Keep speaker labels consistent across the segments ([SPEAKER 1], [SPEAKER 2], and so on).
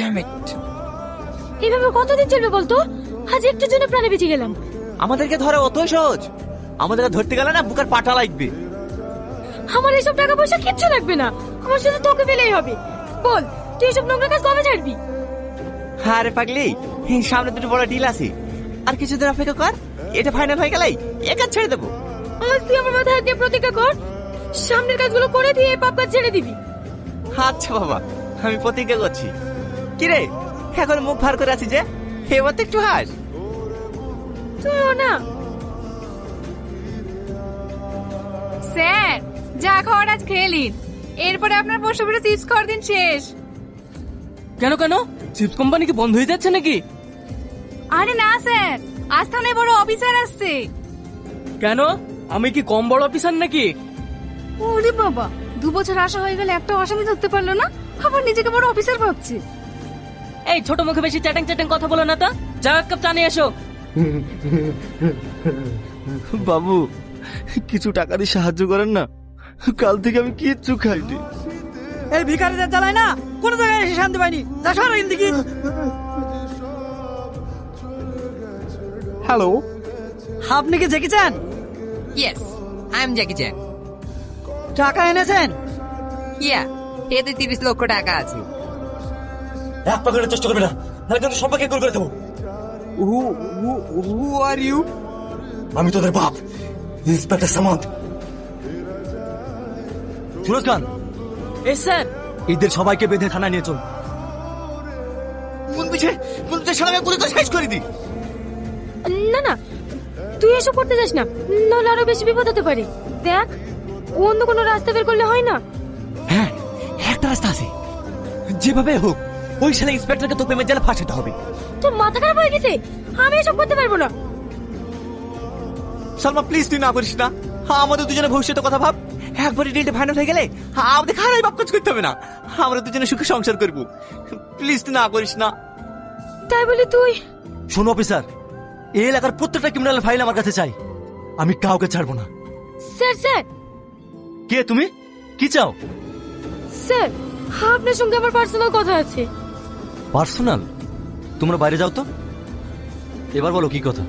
[SPEAKER 1] Damn it!
[SPEAKER 2] এইভাবে কতদিন চলবে বলতো? আজ একটু জন্য প্রাণে বেঁচে গেলাম।
[SPEAKER 3] আমাদেরকে ধরে অতই সহজ? আমাদেরকে ধরতে গেলে না বুকের পাটা লাগবে।
[SPEAKER 2] আমার এইসব টাকা পয়সা কিচ্ছু লাগবে না, আমার শুধু তোকে পেলেই হবে। বল, তুই এসব নোংরা কাজ কবে ছাড়বি?
[SPEAKER 3] আরে পাগলি, সামনে দুটো বড় ডিল আছে, আর কিছুদিন অপেক্ষা কর। এটা ফাইনাল হয়ে গেলেই একা ছেড়ে দেবো।
[SPEAKER 2] আজ তুই আমার মাথায় হাত দিয়ে প্রতিজ্ঞা কর, সামনের কাজগুলো করে দিয়ে এই পাপ কাজ ছেড়ে দিবি।
[SPEAKER 3] আচ্ছা বাবা, আমি প্রতিজ্ঞা করছি। কিরে, এখন মুখ ভার করে আছি যে? এবার তো একটু হাস।
[SPEAKER 2] তুইও না।
[SPEAKER 4] স্যার, যা খাওয়ার আজ খেয়ে নিন, এরপরে আপনার বসে বসে চিপস খাওয়ার দিন শেষ।
[SPEAKER 1] কেন কেন, চিপস কোম্পানি কি বন্ধ হয়ে যাচ্ছে নাকি?
[SPEAKER 4] আরে না স্যার, আজ থানায় বড় অফিসার আসছে।
[SPEAKER 1] কেন, আমি কি কম বড় অফিসার নাকি?
[SPEAKER 4] ওরে বাবা, 2 বছর আসা হয়ে গেলে একটা আসামি ধরতে পারলো না, আবার নিজেকে বড় অফিসার ভাবছে।
[SPEAKER 1] এই ছোট মুখে বেশি চ্যাটিং চ্যাটিং কথা বলো না তো, যা এক কাপ চা নিয়ে এসো।
[SPEAKER 5] বাবু, কিছু টাকা দিয়ে সাহায্য করেন না, কাল থেকে আমি কিচ্ছু খাইনি।
[SPEAKER 6] এই ভিখারিদের জ্বালায় না কোনো জায়গায় এসে শান্তি পাইনি। যা সর দিকে।
[SPEAKER 5] হ্যালো,
[SPEAKER 6] আপনি কি জেকি চান?
[SPEAKER 7] ইয়েস, আই এম জ্যাকি চ্যান।
[SPEAKER 6] টাকা এনেছেন?
[SPEAKER 7] ইয়া, এতে 30 লক্ষ টাকা আছে।
[SPEAKER 5] এক পাকের চেষ্টা করবে না, নাহলে কিন্তু সবাইকে গোল করে দেবো।
[SPEAKER 3] হু আর ইউ?
[SPEAKER 5] আমি তোদের বাপ, ইন্সপেক্টর সামন্ত। সুরজ খান,
[SPEAKER 1] এ স্যার,
[SPEAKER 5] এদের সবাইকে বেঁধে থানায় নিয়ে চল।
[SPEAKER 3] মন পিছে সারা গুলি করে শেষ করে দি।
[SPEAKER 2] না না, তুই এসব করতে যাস না, নাহলে আরো বেশি বিপদ হতে পারে। দেখ, অন্য কোনো রাস্তা বের করলে হয় না?
[SPEAKER 3] হ্যাঁ, একটা রাস্তা আছে। যেভাবে হোক ওই শালা ইন্সপেক্টরকে তো প্রেমের জালে ফাঁসাতে হবে।
[SPEAKER 2] তোর মাথা খারাপ হয়ে গেছে, আমি এসব করতে পারবো না।
[SPEAKER 3] সালমা প্লিজ, তুই না করিস না। আমাদের দুজনের ভবিষ্যতের কথা ভাব। একবারই ডিলটা ফাইনাল হয়ে গেলে আমাদের খারাপ বাপ কাজ করতে হবে না, আমরা দুজনে সুখে সংসার করবো। প্লিজ তুই না করিস না।
[SPEAKER 2] তাই বলে তুই?
[SPEAKER 5] শোনো অফিসার, এই এলাকার প্রত্যেকটা ক্রিমিনাল ফাইল আমার কাছে চাই, আমি কাউকে ছাড়বো না।
[SPEAKER 2] স্যার স্যার
[SPEAKER 5] কে তুমি? কি চাও?
[SPEAKER 2] স্যার, আপনার সঙ্গে আমার পার্সোনাল কথা আছে।
[SPEAKER 5] পার্সোনাল? তোমরা বাইরে যাও তো। এবার বলো কি কথা।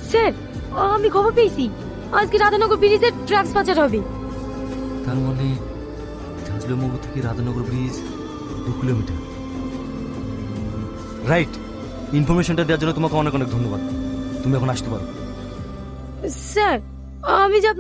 [SPEAKER 2] স্যার, আমি খবর পেয়েছি আজকে রাধানগর ব্রিজের ড্রাগস পাচার হবে।
[SPEAKER 5] তার মানে ঝাঁঝলমগু থেকে রাধানগর ব্রিজ 2 কিলোমিটার। রাইট, ইনফরমেশনটা দেওয়ার জন্য তোমাকে অনেক অনেক ধন্যবাদ। তুমি এখন আসতে পারো।
[SPEAKER 2] স্যার, আমি যে আপনাকে